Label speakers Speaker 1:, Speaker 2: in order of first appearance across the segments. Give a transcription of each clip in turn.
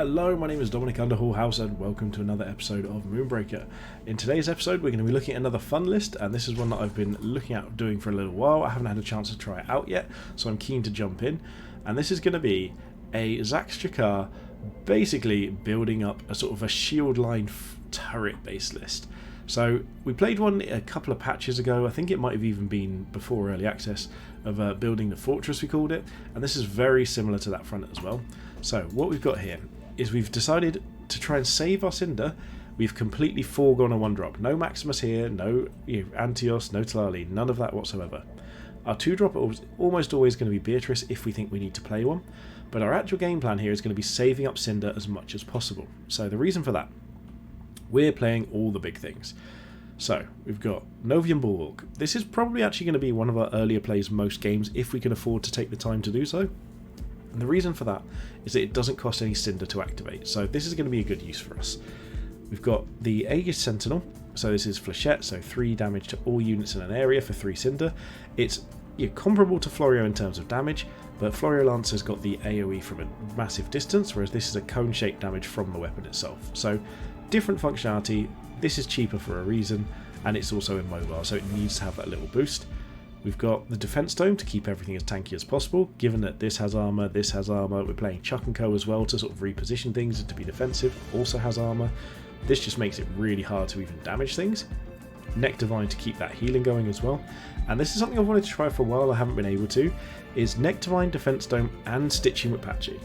Speaker 1: Hello, my name is Dominic Underhallhouse and welcome to another episode of Moonbreaker. In today's episode we're going to be looking at another fun list, and this is one that I've been looking at doing for a little while. I haven't had a chance to try it out yet, so I'm keen to jump in. And this is going to be a Zaxtra basically building up a sort of a shield line turret based list. So we played one a couple of patches ago, I think it might have even been before early access, of building the fortress we called it, and this is very similar to that front as well. So what we've got here is we've decided to try and save our Cinder. We've completely foregone a 1-drop. No Maximus here, no Antios, no Talali, none of that whatsoever. Our 2-drop is almost always going to be Beatris if we think we need to play one, but our actual game plan here is going to be saving up Cinder as much as possible. So the reason for that, we're playing all the big things. So we've got Novian Bulwark. This is probably actually going to be one of our earlier plays most games if we can afford to take the time to do so. And the reason for that is that it doesn't cost any Cinder to activate, so this is going to be a good use for us. We've got the Aegys Sentinel, so this is Flechette, so 3 damage to all units in an area for 3 Cinder. It's comparable to Florio in terms of damage, but Florio Lance has got the AoE from a massive distance, whereas this is a cone-shaped damage from the weapon itself. So different functionality, this is cheaper for a reason, and it's also immobile, so it needs to have that little boost. We've got the Defense Dome to keep everything as tanky as possible, given that this has armour, we're playing Chuck and Co as well to sort of reposition things and to be defensive, also has armour. This just makes it really hard to even damage things. Nectarvine to keep that healing going as well. And this is something I've wanted to try for a while, I haven't been able to, is Nectarvine, Defense Dome and Stitchy McPatchy.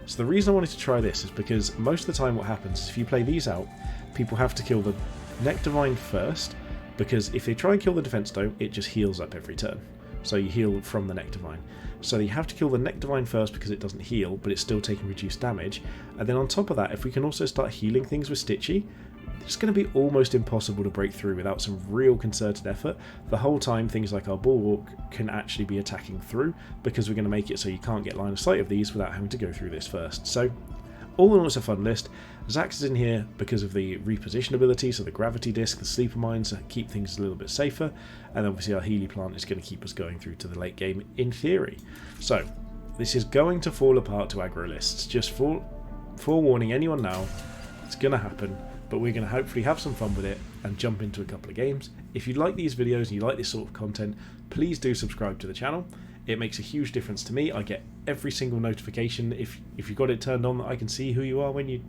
Speaker 1: So the reason I wanted to try this is because most of the time what happens is if you play these out, people have to kill the Nectarvine first, because if they try and kill the Defense Dome, it just heals up every turn. So you heal from the Nectarvine. So you have to kill the Nectarvine first because it doesn't heal, but it's still taking reduced damage. And then on top of that, if we can also start healing things with Stitchy, it's going to be almost impossible to break through without some real concerted effort. The whole time things like our Bulwark can actually be attacking through, because we're going to make it so you can't get line of sight of these without having to go through this first. So all in all, it's a fun list. Zax is in here because of the reposition ability, so the gravity disc, the sleeper mines keep things a little bit safer, and obviously our Healy plant is going to keep us going through to the late game in theory. So this is going to fall apart to aggro lists. Just forewarning anyone now, it's going to happen, but we're going to hopefully have some fun with it and jump into a couple of games. If you like these videos and you like this sort of content, please do subscribe to the channel. It makes a huge difference to me. I get every single notification. If you've got it turned on that I can see who you are when you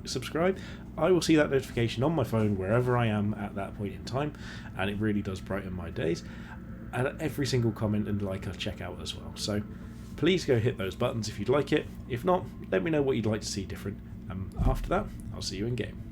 Speaker 1: subscribe, I will see that notification on my phone wherever I am at that point in time, and it really does brighten my days. And every single comment and like I check out as well. So please go hit those buttons if you'd like it. If not, let me know what you'd like to see different. After that, I'll see you in game.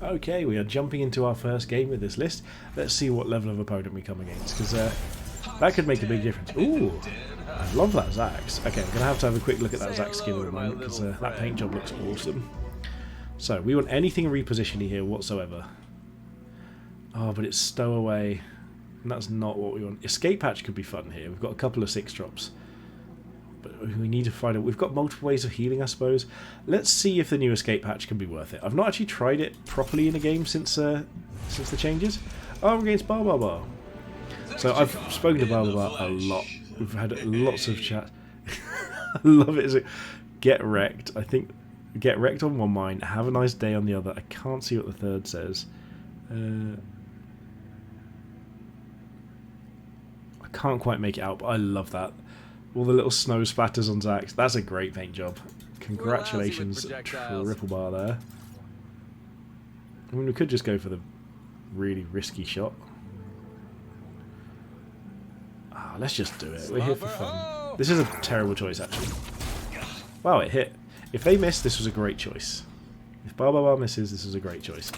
Speaker 1: Okay, we are jumping into our first game with this list. Let's see what level of opponent we come against, because that could make a big difference. Ooh, I love that Zax. Okay, I'm going to have a quick look at that Zax skin in a moment, because that paint job looks awesome. So, we want anything repositioning here whatsoever. Oh, but it's stowaway. And that's not what we want. Escape hatch could be fun here. We've got a couple of 6-drops. But we need to find out. We've got multiple ways of healing, I suppose. Let's see if the new escape hatch can be worth it. I've not actually tried it properly in a game since the changes. Oh, we're against Bar. So I've spoken to Bar a lot We've had lots of chat. I love it. Is it get wrecked? I think get wrecked on one mine. Have a nice day on the other. I can't see what the third says. I can't quite make it out, but I love that. All the little snow splatters on Zax. That's a great paint job. Congratulations, Triple Bar there. I mean, we could just go for the really risky shot. Ah, let's just do it. We're here for fun. This is a terrible choice, actually. Wow, it hit. If they miss, this was a great choice. If Bar misses, this was a great choice.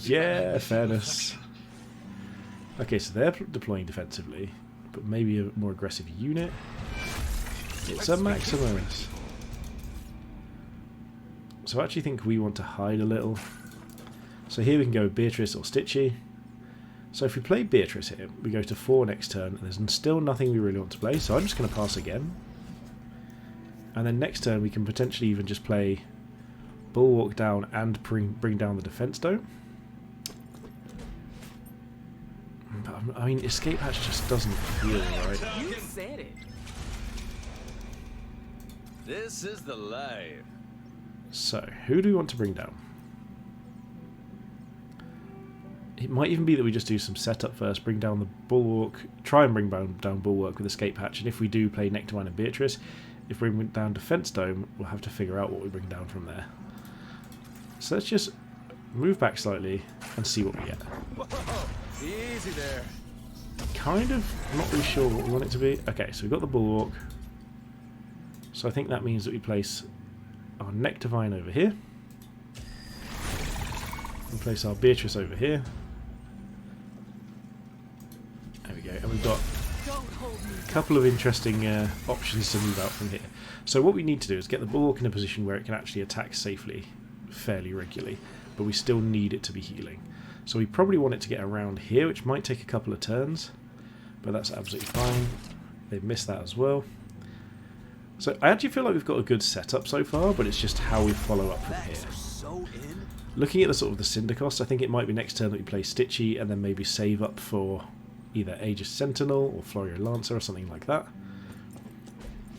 Speaker 1: Yeah, fairness. Okay, so they're deploying defensively, but maybe a more aggressive unit. It's a Maximus. So I actually think we want to hide a little. So here we can go Beatris or Stitchy. So if we play Beatris here, we go to 4 next turn, and there's still nothing we really want to play, so I'm just going to pass again. And then next turn we can potentially even just play Bulwark down and bring down the defense dome. But, I mean, Escape Hatch just doesn't feel right.
Speaker 2: You said it. This is the life.
Speaker 1: So, who do we want to bring down? It might even be that we just do some setup first, bring down the Bulwark, try and bring down Bulwark with Escape Hatch, and if we do play Nectarvine and Beatris, if we bring down Defense Dome, we'll have to figure out what we bring down from there. So let's just move back slightly and see what we get.
Speaker 2: Whoa, easy there.
Speaker 1: Kind of not really sure what we want it to be. Okay, so we've got the Bulwark. So I think that means that we place our Nectarvine over here. And place our Beatris over here. There we go. And we've got a couple of interesting options to move out from here. So what we need to do is get the Bulwark in a position where it can actually attack safely, fairly regularly, but we still need it to be healing. So we probably want it to get around here, which might take a couple of turns, but that's absolutely fine. They've missed that as well. So I actually feel like we've got a good setup so far, but it's just how we follow up from here. Looking at the sort of the Cinder cost, I think it might be next turn that we play Stitchy and then maybe save up for either Aegys Sentinel or Florio Lancer or something like that.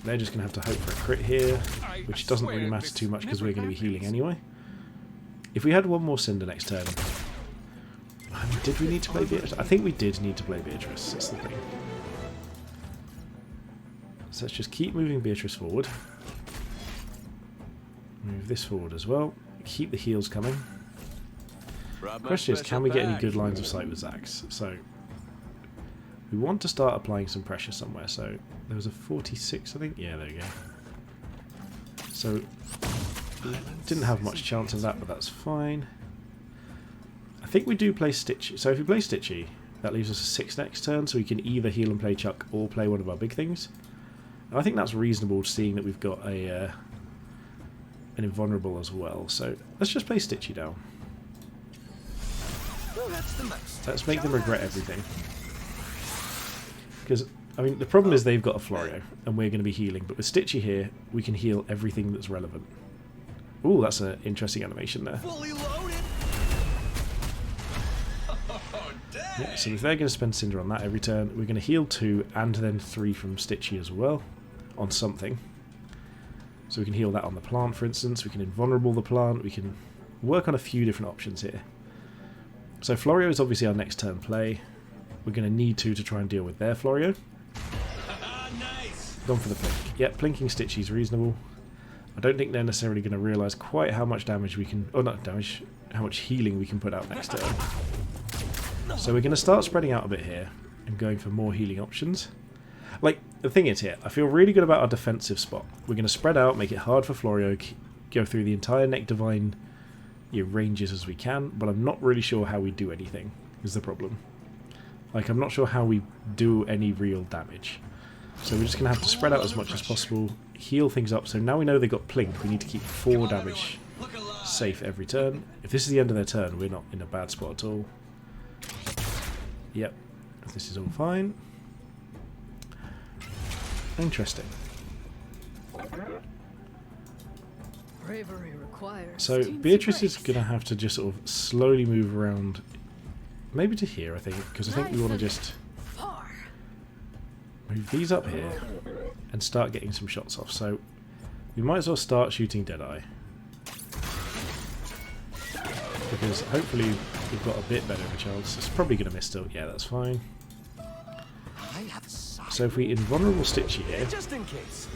Speaker 1: They're just going to have to hope for a crit here, which doesn't really matter too much because we're going to be healing anyway. If we had one more Cinder next turn... I mean, did we need to play Beatris? I think we did need to play Beatris, that's the thing. So let's just keep moving Beatris forward. Move this forward as well. Keep the heals coming. The question is, can we get any good lines of sight with Zax? So we want to start applying some pressure somewhere. So there was a 46, I think. Yeah, there we go. So didn't have much chance of that, but that's fine. I think we do play Stitchy. So if we play Stitchy, that leaves us a 6 next turn, so we can either heal and play Chuck or play one of our big things. And I think that's reasonable, seeing that we've got a an invulnerable as well. So let's just play Stitchy down. Let's make them regret everything. Because, I mean, the problem is they've got a Florio, and we're going to be healing. But with Stitchy here, we can heal everything that's relevant. Ooh, that's an interesting animation there. Yeah, so if they're going to spend Cinder on that every turn, we're going to heal 2 and then 3 from Stitchy as well, on something. So we can heal that on the plant, for instance. We can invulnerable the plant. We can work on a few different options here. So Florio is obviously our next turn play. We're going to need to try and deal with their Florio. Gone for the plink. Yep, plinking Stitchy is reasonable. I don't think they're necessarily going to realise quite how much damage we can... Oh, not damage. How much healing we can put out next turn. So we're going to start spreading out a bit here and going for more healing options. Like, the thing is here, I feel really good about our defensive spot. We're going to spread out, make it hard for Florio, go through the entire Nectarvine ranges as we can, but I'm not really sure how we do anything, is the problem. Like, I'm not sure how we do any real damage. So we're just going to have to spread out as much as possible, heal things up. So now we know they've got Plink, we need to keep 4 damage safe every turn. If this is the end of their turn, we're not in a bad spot at all. Yep, this is all fine. Interesting. So Beatrice is going to have to just sort of slowly move around, maybe to here, I think, because I think we want to just move these up here and start getting some shots off. So we might as well start shooting Deadeye, because hopefully we've got a bit better of a chance. It's probably going to miss still. Yeah, that's fine. So if we invulnerable Stitchy here,
Speaker 2: Just in case.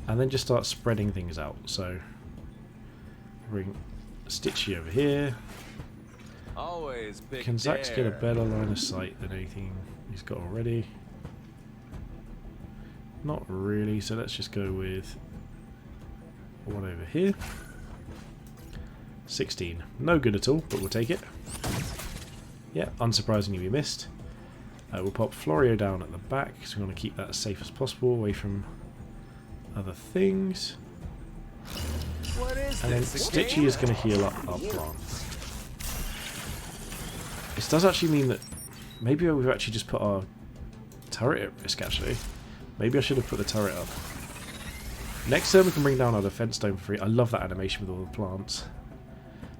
Speaker 1: and then just start spreading things out. So bring Stitchy over here.
Speaker 2: Always big.
Speaker 1: Can Zax get a better line of sight than anything he's got already? Not really, so let's just go with one over here. 16. No good at all, but we'll take it. Yeah, unsurprisingly we missed. We'll pop Florio down at the back, because we want to keep that as safe as possible, away from other things.
Speaker 2: What is
Speaker 1: And then
Speaker 2: this?
Speaker 1: Stitchy is going to heal up our plant. This does actually mean that maybe we've actually just put our turret at risk, actually. Maybe I should have put the turret up. Next turn we can bring down our defense dome for free. I love that animation with all the plants.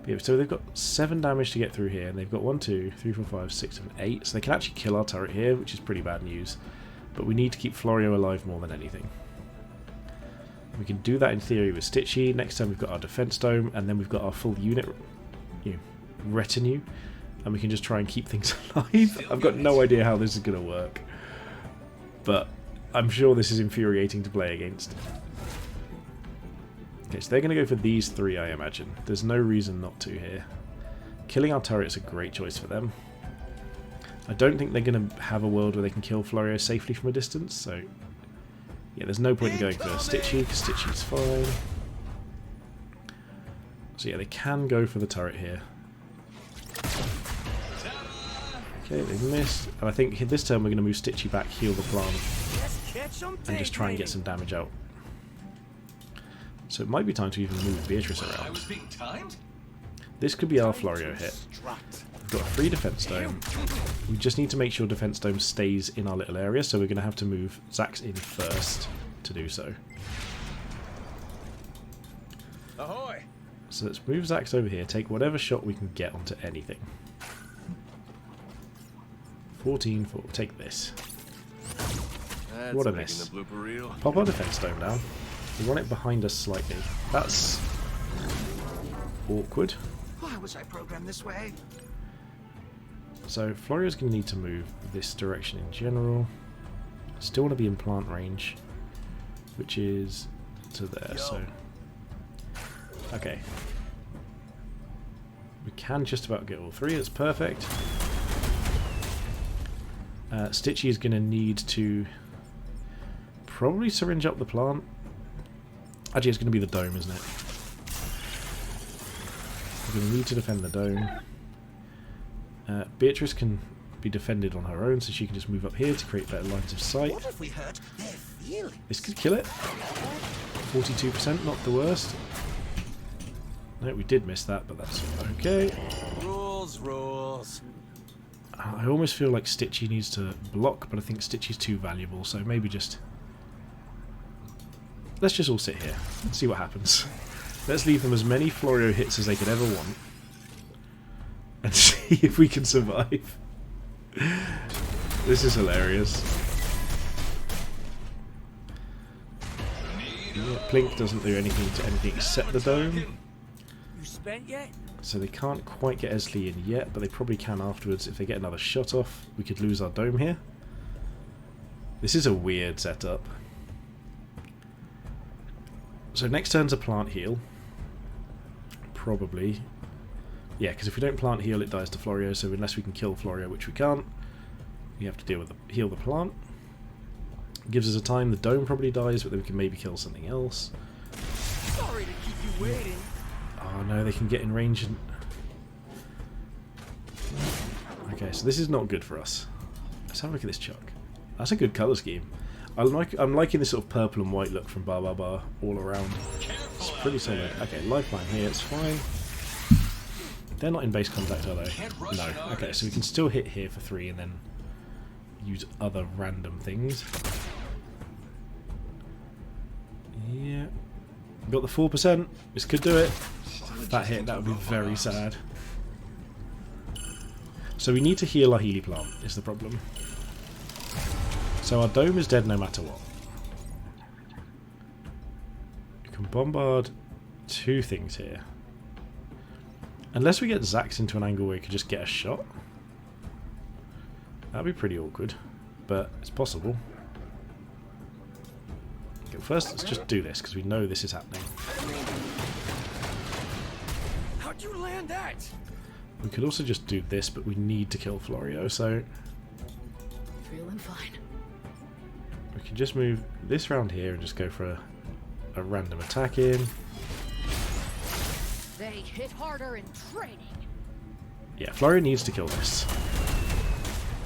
Speaker 1: But yeah, so they've got 7 damage to get through here, and they've got 1, 2, 3, 4, 5, 6, 7, 8. So they can actually kill our turret here, which is pretty bad news. But we need to keep Florio alive more than anything. We can do that in theory with Stitchy. Next time we've got our defense dome, and then we've got our full unit retinue, and we can just try and keep things alive. I've got no idea how this is going to work, but I'm sure this is infuriating to play against. Okay, so they're going to go for these 3, I imagine. There's no reason not to here. Killing our turret's a great choice for them. I don't think they're going to have a world where they can kill Florio safely from a distance, so yeah, there's no point in going for Stitchy, because Stitchy's fine. So yeah, they can go for the turret here. Okay, they've missed. And I think this turn we're going to move Stitchy back, heal the plant, and just try and get some damage out. So it might be time to even move Beatris around. This could be our Florio hit. We've got a free defense dome. We just need to make sure defense dome stays in our little area, so we're going to have to move Zax in first to do so.
Speaker 2: Ahoy!
Speaker 1: So let's move Zax over here, take whatever shot we can get onto anything. 14, 4, take this. What a miss. Pop our defense dome down. We want it behind us slightly. That's awkward.
Speaker 3: Why was I programmed this way?
Speaker 1: So Florio's going to need to move this direction in general. Still want to be in plant range, which is to there. So okay, we can just about get all 3. That's perfect. Stitchy is going to need to probably syringe up the plant. Actually, it's going to be the dome, isn't it? We're going to need to defend the dome. Beatris can be defended on her own, so she can just move up here to create better lines of sight.
Speaker 3: What if we hurt their feelings?
Speaker 1: This could kill it. 42%, not the worst. No, we did miss that, but that's okay.
Speaker 2: Rules.
Speaker 1: I almost feel like Stitchy needs to block, but I think Stitchy's too valuable, so maybe just... Let's just all sit here and see what happens. Let's leave them as many Florio hits as they could ever want, and see if we can survive. This is hilarious. Yeah, Plink doesn't do anything to anything except the dome.
Speaker 2: You spent yet?
Speaker 1: So they can't quite get Esley in yet, but they probably can afterwards. If they get another shot off, we could lose our dome here. This is a weird setup. So next turn's a plant heal. Probably. Yeah, because if we don't plant heal, it dies to Florio, so unless we can kill Florio, which we can't, we have to deal with heal the plant. Gives us a time, the dome probably dies, but then we can maybe kill something else.
Speaker 2: Sorry to keep you waiting.
Speaker 1: Oh no, they can get in range and... Okay, so this is not good for us. Let's have a look at this chuck. That's a good colour scheme. I'm liking this sort of purple and white look from Bar Bar Bar all around. It's pretty solid. Okay, lifeline here, it's fine. They're not in base contact, are they? No. Okay, so we can still hit here for 3 and then use other random things. Yeah. Got the 4%. This could do it. That hit, that would be very sad. So we need to heal our Healy plant, is the problem. So our dome is dead no matter what. You can bombard 2 things here. Unless we get Zax into an angle where he could just get a shot. That'd be pretty awkward, but it's possible. Okay, first let's just do this, because we know this is happening.
Speaker 2: How'd you land that?
Speaker 1: We could also just do this, but we need to kill Florio, so...
Speaker 4: Feeling fine.
Speaker 1: We can just move this round here and just go for a random attack in.
Speaker 4: They hit harder in training.
Speaker 1: Yeah, Florio needs to kill this.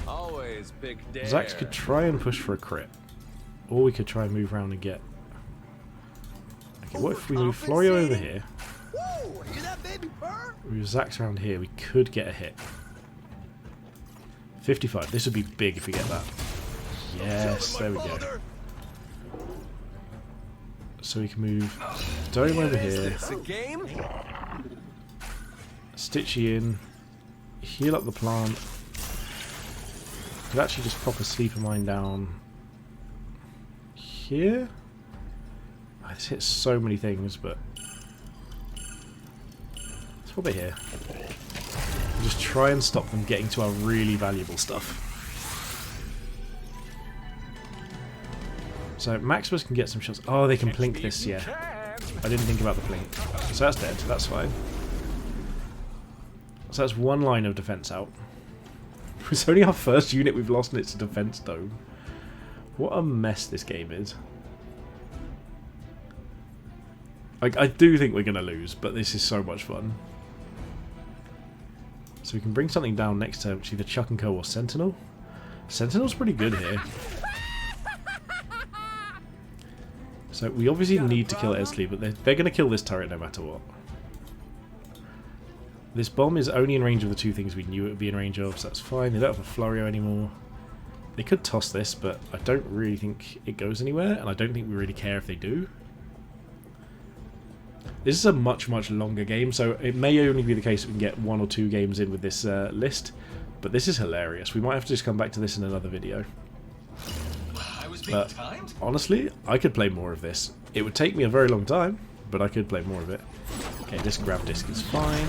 Speaker 2: Always big dare.
Speaker 1: Zax could try and push for a crit. Or we could try and move around and get... Okay, what if we move Florio over here?
Speaker 3: Woo! Hear that baby purr?
Speaker 1: Move Zax around here, we could get a hit. 55, this would be big if we get that. Yes, there we go. So we can move Dome over here,
Speaker 2: It's a game?
Speaker 1: Stitchy in, heal up the plant. Could actually just pop a Sleeper Mine down here. Oh, this hits so many things, but let's pop it here. And just try and stop them getting to our really valuable stuff. So Maximus can get some shots. Oh, they can plink this, yeah. I didn't think about the plink. So that's dead, that's fine. So that's 1 line of defense out. It's only our first unit we've lost and it's a defense dome. What a mess this game is. I do think we're going to lose, but this is so much fun. So we can bring something down next to either Chuck and Co or Sentinel. Sentinel's pretty good here. So we obviously need to kill Esley, but they're going to kill this turret no matter what. This bomb is only in range of the 2 things we knew it would be in range of, so that's fine. They don't have a Florio anymore. They could toss this, but I don't really think it goes anywhere, and I don't think we really care if they do. This is a much, much longer game, so it may only be the case that we can get 1 or 2 games in with this list, but this is hilarious. We might have to just come back to this in another video. But honestly, I could play more of this. It would take me a very long time, but I could play more of it. Okay, this grab disc is fine.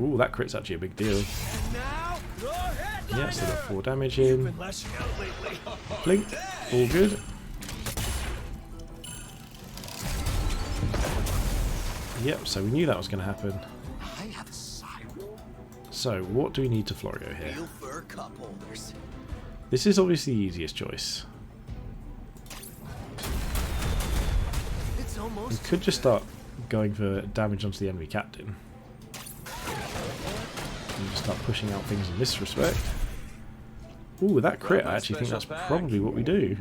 Speaker 1: Ooh, that crit's actually a big deal. Yeah, still got 4 damage in. Blink, all good. Yep, so we knew that was going to happen.
Speaker 3: I have a siren.
Speaker 1: So, what do we need to Florio here?
Speaker 3: Feel for cup holders.
Speaker 1: This is obviously the easiest choice.
Speaker 3: It's almost
Speaker 1: We could just start going for damage onto the enemy captain. And just start pushing out things in this respect. Ooh, with that crit, I actually think that's probably what we do.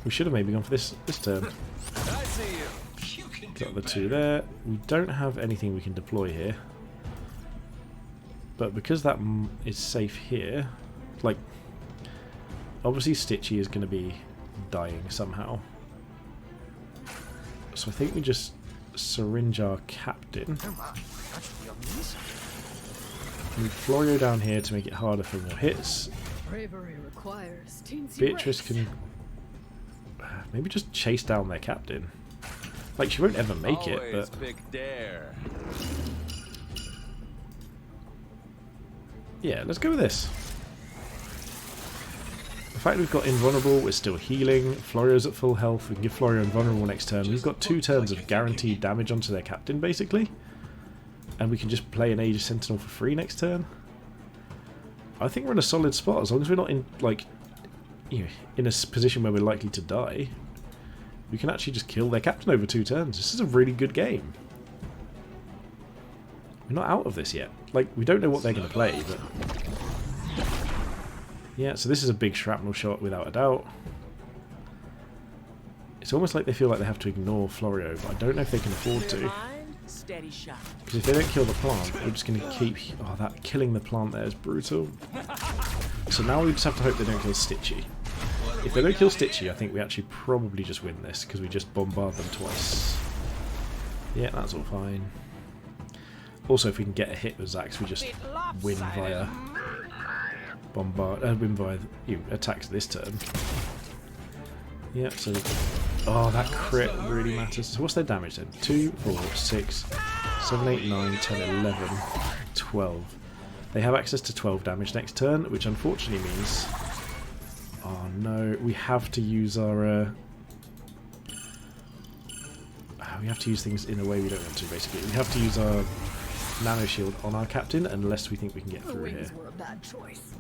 Speaker 1: We should have maybe gone for this turn.
Speaker 2: I see you.
Speaker 1: Got the 2 there. We don't have anything we can deploy here. But because that is safe here, like, obviously Stitchy is going to be dying somehow. So I think we just syringe our captain.
Speaker 3: Never mind. That should be on the easy.
Speaker 1: Move Florio down here to make it harder for more hits.
Speaker 4: Bravery requires teensy
Speaker 1: Beatris
Speaker 4: grace.
Speaker 1: can maybe just chase down their captain. Like, she won't ever make it,
Speaker 2: Always
Speaker 1: but
Speaker 2: big dare.
Speaker 1: yeah, let's go with this. The fact we've got invulnerable, we're still healing. Florio's at full health. We can give Florio invulnerable next turn. We've got 2 turns of guaranteed damage onto their captain, basically. And we can just play an Aegys Sentinel for free next turn. I think we're in a solid spot, as long as we're not in, like, you know, in a position where we're likely to die. We can actually just kill their captain over 2 turns. This is a really good game. We're not out of this yet. Like, we don't know what they're going to play, but yeah, so this is a big shrapnel shot without a doubt. It's almost like they feel like they have to ignore Florio, but I don't know if they can afford to.
Speaker 2: Steady shot.
Speaker 1: Because if they don't kill the plant, we're just going to keep... Oh, that killing the plant there is brutal. So now we just have to hope they don't kill Stitchy. If they don't kill Stitchy, I think we actually probably just win this, because we just bombard them twice. Yeah, that's all fine. Also, if we can get a hit with Zax, we just win via attacks this turn. Yeah, so... Oh, that crit really matters. So what's their damage then? 2, 4, 6, 7, 8, 9, 10, 11, 12. They have access to 12 damage next turn, which unfortunately means... Oh no, we have to use our... We have to use things in a way we don't want to, basically. We have to use our nano shield on our captain unless we think we can get through here.
Speaker 4: Were a bad choice.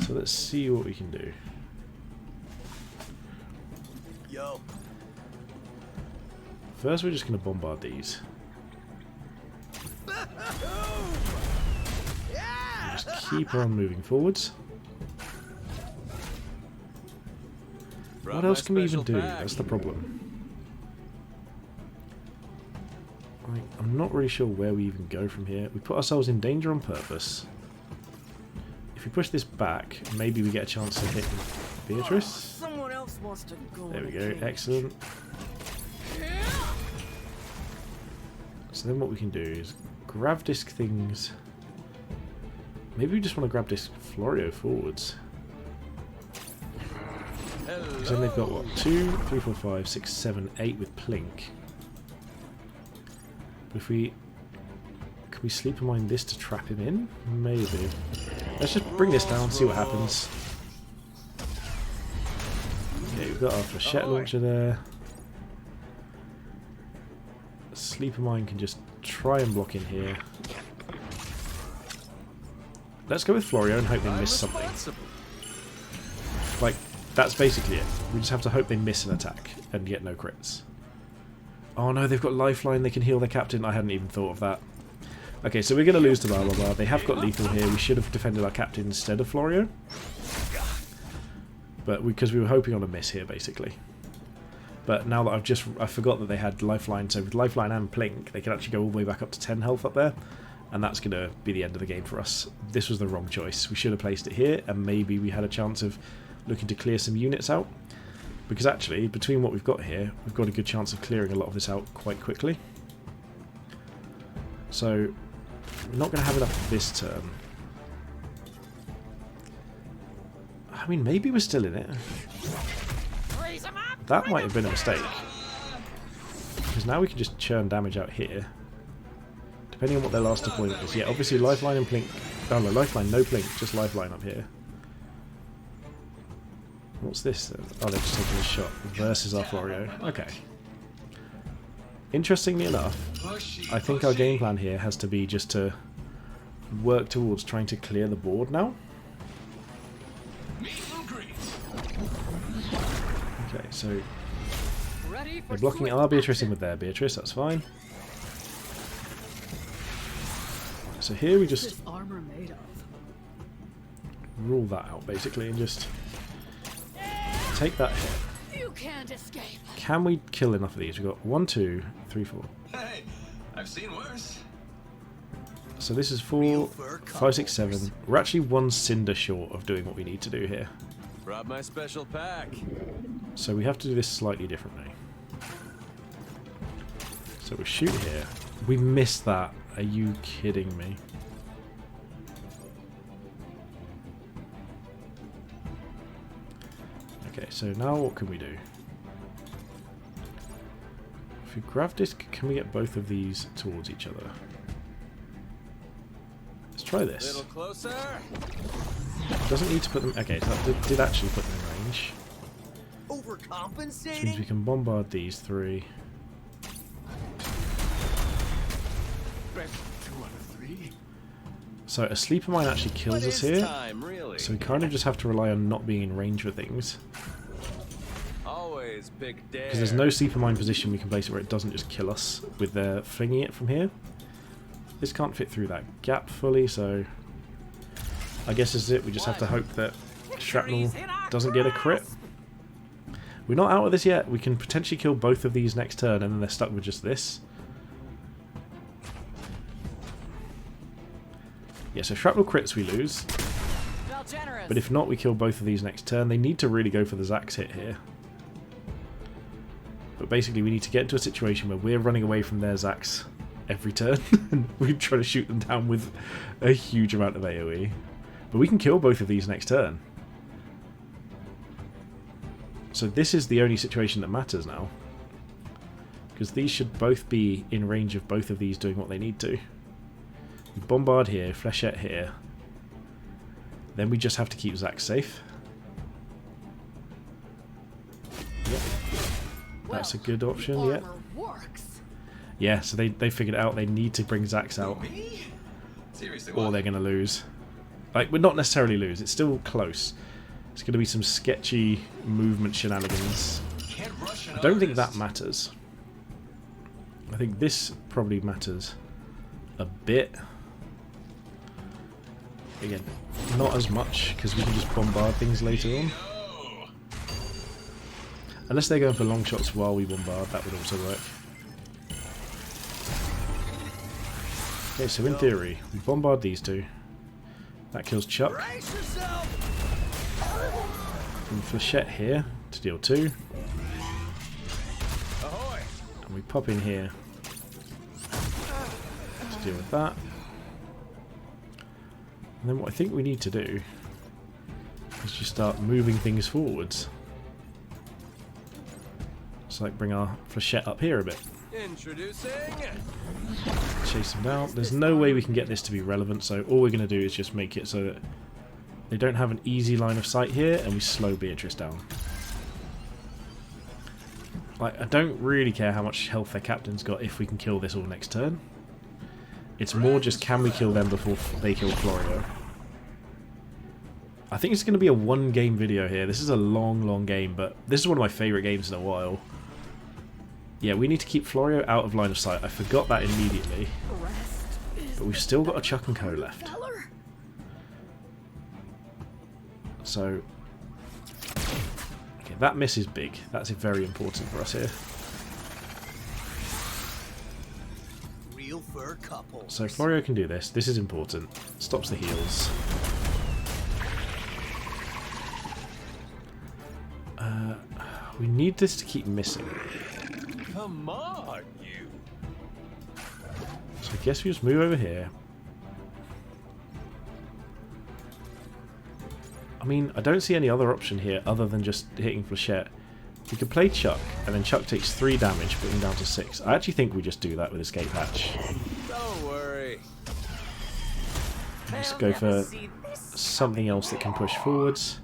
Speaker 1: So let's see what we can do.
Speaker 3: Yo.
Speaker 1: First we're just going to bombard these. Just keep on moving forwards. What else can we even do? That's the problem. I'm not really sure where we even go from here. We put ourselves in danger on purpose. If we push this back, maybe we get a chance to hit Beatris.
Speaker 2: Someone else wants to go.
Speaker 1: There we go, excellent. So then what we can do is grav disc things. Maybe we just want to grab disc Florio forwards. Because then they've got what? 2, 3, 4, 5, 6, 7, 8 with Plink. But if we... Can we sleeper mine this to trap him in? Maybe. Let's just bring this down, see what happens. Okay, we've got our flechette launcher there. Sleeper mine can just try and block in here. Let's go with Florio and hope they miss something. Like, that's basically it. We just have to hope they miss an attack and get no crits. Oh no, they've got lifeline, they can heal their captain. I hadn't even thought of that. Okay, so we're going to lose to blah blah blah. They have got lethal here. We should have defended our captain instead of Florio. But because we were hoping on a miss here, basically. But now that I forgot that they had lifeline, so with lifeline and Plink, they can actually go all the way back up to 10 health up there. And that's going to be the end of the game for us. This was the wrong choice. We should have placed it here, and maybe we had a chance of looking to clear some units out. Because actually, between what we've got here, we've got a good chance of clearing a lot of this out quite quickly. So, we're not going to have enough this turn. I mean, maybe we're still in it. That might have been a mistake. Because now we can just churn damage out here. Depending on what their last deployment is. Yeah, obviously lifeline and Plink. Oh no, lifeline, no Plink, just lifeline up here. What's this then? Oh, they're just taking a shot versus our Florio. Okay. Interestingly enough, I think our game plan here has to be just to work towards trying to clear the board now. Okay, so they're blocking our Beatris in with their Beatris, that's fine. So here we just rule that out basically and just take that hit.
Speaker 4: You can't escape.
Speaker 1: Can we kill enough of these? We've got 1, 2, 3, 4.
Speaker 2: Hey, I've seen worse.
Speaker 1: So this is 4, 5, 6, 7. We're actually 1 cinder short of doing what we need to do here.
Speaker 2: Brought my special pack.
Speaker 1: So we have to do this slightly differently. So we shoot here. We missed that. Are you kidding me? Okay, so now what can we do? If we grav disc, can we get both of these towards each other? Let's try this.
Speaker 2: Little closer.
Speaker 1: Doesn't need to put them. Okay, so that did actually put them in range.
Speaker 3: Overcompensating?
Speaker 1: Which means we can bombard these 3.
Speaker 3: Best 2 out of 3.
Speaker 1: So a sleeper mine actually kills us here.
Speaker 2: Time, really?
Speaker 1: So we kind of just have to rely on not being in range for things.
Speaker 2: Always big dare.
Speaker 1: Because there's no sleeper mine position we can place it where it doesn't just kill us with their flinging it from here. This can't fit through that gap fully, so I guess this is it. We just have to hope that shrapnel doesn't get a crit. We're not out of this yet. We can potentially kill both of these next turn and then they're stuck with just this. Yeah, so shrapnel crits we lose. But if not, we kill both of these next turn. They need to really go for the Zax hit here. But basically we need to get into a situation where we're running away from their Zax every turn. And we try to shoot them down with a huge amount of AoE. But we can kill both of these next turn. So this is the only situation that matters now. Because these should both be in range of both of these doing what they need to. Bombard here, Flechette here. Then we just have to keep Zax safe. Yep. That's a good option, yeah. Yeah, so they figured out they need to bring Zax out. Or they're going to lose. Like, we're not necessarily lose, it's still close. It's going to be some sketchy movement shenanigans. I don't think that matters. I think this probably matters a bit. Again, not as much, because we can just bombard things later on. Unless they're going for long shots while we bombard, that would also work. Okay, so in theory, we bombard these two. That kills Chuck. And Flechette here to deal 2. And we pop in here to deal with that. And then what I think we need to do is just start moving things forwards. So like bring our Flechette up here a bit.
Speaker 2: Introducing.
Speaker 1: Chase them down. There's no way we can get this to be relevant, so all we're going to do is just make it so that they don't have an easy line of sight here, and we slow Beatris down. Like, I don't really care how much health their captain's got if we can kill this all next turn. It's more just can we kill them before they kill Florio. I think it's going to be a 1-game video here. This is a long game, but this is one of my favourite games in a while. Yeah, we need to keep Florio out of line of sight. I forgot that immediately. But we've still got a Chuck and Co left. So, okay, that miss is big. That's very important for us here.
Speaker 3: Real fur couple.
Speaker 1: So Florio can do this. This is important. Stops the heals. We need this to keep missing.
Speaker 2: Come on, you.
Speaker 1: So I guess we just move over here. I mean, I don't see any other option here other than just hitting Flechette. We could play Chuck, and then Chuck takes 3 damage, putting him down to 6. I actually think we just do that with Escape Hatch.
Speaker 2: Don't worry.
Speaker 1: Just go for something else that can push forwards.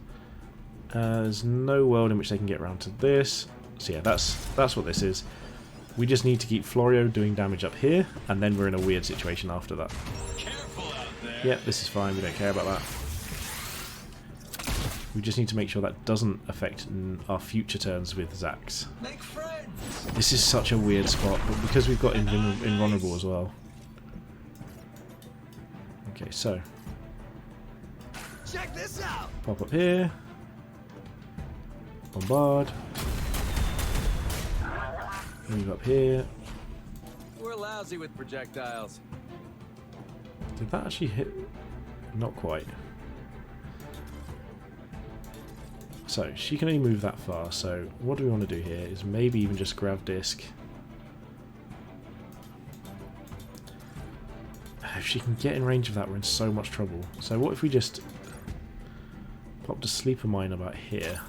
Speaker 1: There's no world in which they can get around to this. So yeah, that's what this is. We just need to keep Florio doing damage up here, and then we're in a weird situation after that. Yep, this is fine, we don't care about that. We just need to make sure that doesn't affect our future turns with Zax. This is such a weird spot, but because we've got invulnerable as well. Okay, so
Speaker 3: Check this out.
Speaker 1: pop up here. Bombard. Move up here.
Speaker 2: We're lousy with projectiles.
Speaker 1: Did that actually hit? Not quite. So, she can only move that far, so what do we want to do here is maybe even just grab disc. If she can get in range of that, we're in so much trouble. So what if we just popped a sleeper mine about here?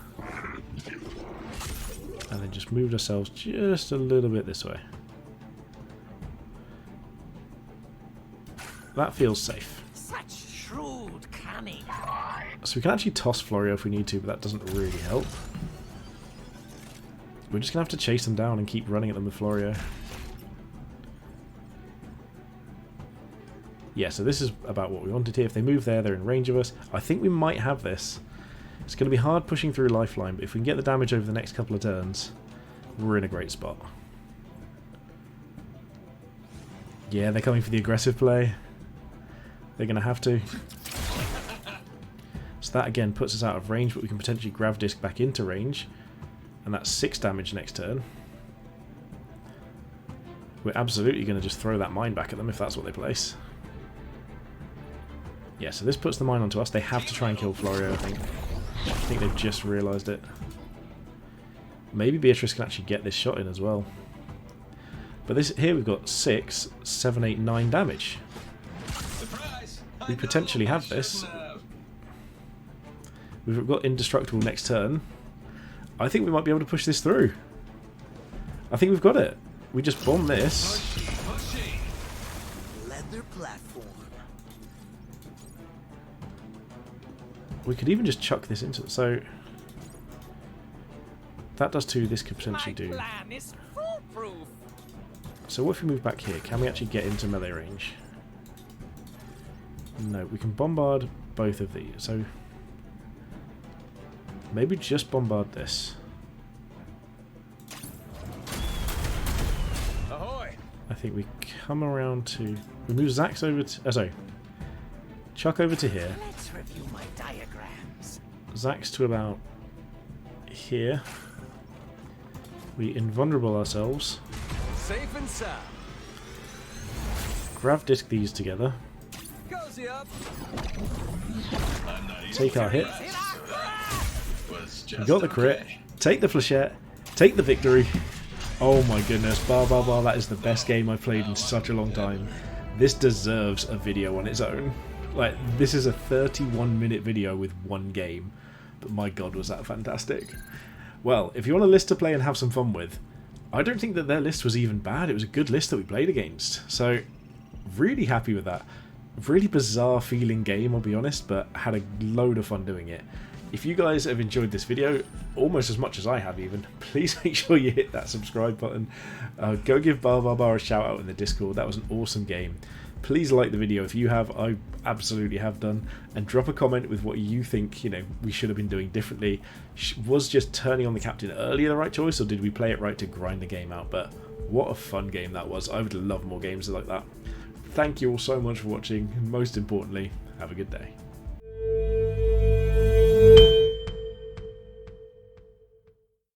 Speaker 1: And then just moved ourselves just a little bit this way. That feels safe.
Speaker 4: Such shrewd cunning.
Speaker 1: So we can actually toss Florio if we need to, but that doesn't really help. We're just going to have to chase them down and keep running at them with Florio. Yeah, so this is about what we wanted here. If they move there, they're in range of us. I think we might have this. It's going to be hard pushing through Lifeline, but if we can get the damage over the next couple of turns, we're in a great spot. Yeah, they're coming for the aggressive play. They're going to have to. So that again puts us out of range, but we can potentially grav disc back into range. And that's 6 damage next turn. We're absolutely going to just throw that mine back at them if that's what they place. Yeah, so this puts the mine onto us. They have to try and kill Florio, I think. I think they've just realised it. Maybe Beatris can actually get this shot in as well. But this here we've got 6, 7, 8, 9 damage. We potentially have this. We've got indestructible next turn. I think we might be able to push this through. I think we've got it. We just bomb this.
Speaker 4: Leather platform.
Speaker 1: We could even just chuck this into it. So that does 2. This could potentially do.
Speaker 4: Plan is foolproof.
Speaker 1: So what if we move back here? Can we actually get into melee range? No, we can bombard both of these. So maybe just bombard this.
Speaker 2: Ahoy!
Speaker 1: I think we come around to... We move Zax over to... sorry. Chuck over to here.
Speaker 4: Let's review my diagrams.
Speaker 1: Zax to about here. We invulnerable ourselves.
Speaker 2: Safe and sound.
Speaker 1: Grav disc these together.
Speaker 2: Cozy up.
Speaker 1: Take our hit. We got the crit. Take the flechette. Take the victory. Oh my goodness. Bar bar bar. That is the best game I've played in such a long time. This deserves a video on its own. Like, this is a 31-minute video with one game. But my god, was that fantastic. Well, if you want a list to play and have some fun with, I don't think that their list was even bad. It was a good list that we played against. So, really happy with that. Really bizarre feeling game, I'll be honest, but had a load of fun doing it. If you guys have enjoyed this video, almost as much as I have even, please make sure you hit that subscribe button. Go give Bar Bar Bar a shout out in the Discord. That was an awesome game. Please like the video if you have. I absolutely have done. And drop a comment with what you think, you know, we should have been doing differently. Was just turning on the captain earlier the right choice, or did we play it right to grind the game out? But what a fun game that was. I would love more games like that. Thank you all so much for watching, and most importantly, have a good day.